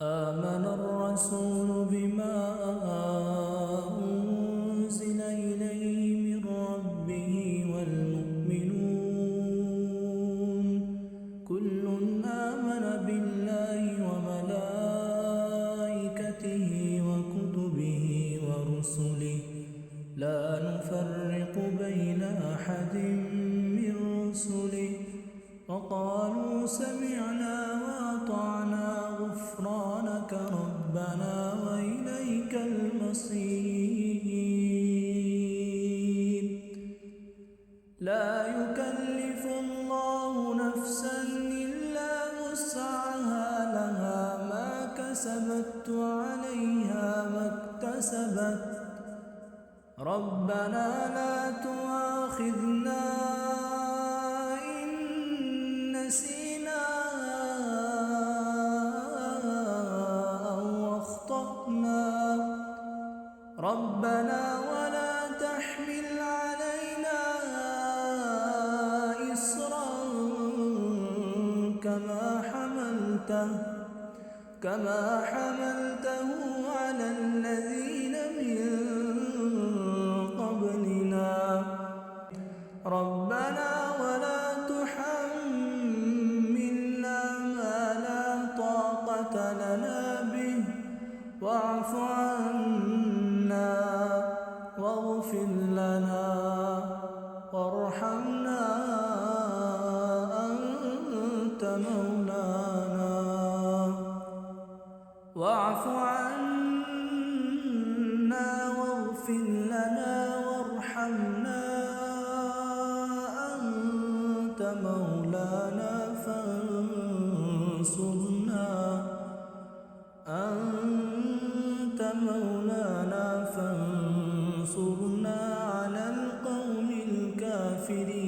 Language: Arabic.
آمن الرسول بما أنزل إليه من ربه والمؤمنون كل آمن بالله وملائكته وكتبه ورسله لا نفرق بين أحد من رسله وقالوا سمعنا وأطعنا غفرانك ربنا وإليك المصير. لا يكلف الله نفسا إلا وسعها لها ما كسبت وعليها ما اكتسبت ربنا لا تؤاخذنا إن نسينا أو أخطأنا ربنا ولا تحمل علينا إصرا كما حملته على الذين من قبلنا ربنا ولا تحملنا ما لا طاقة لنا به واعف عنا واغفر لنا وارحمنا أنت مولانا واعف عنا واغفر لنا وارحمنا أنت مولانا فانصرنا على القوم الكافرين.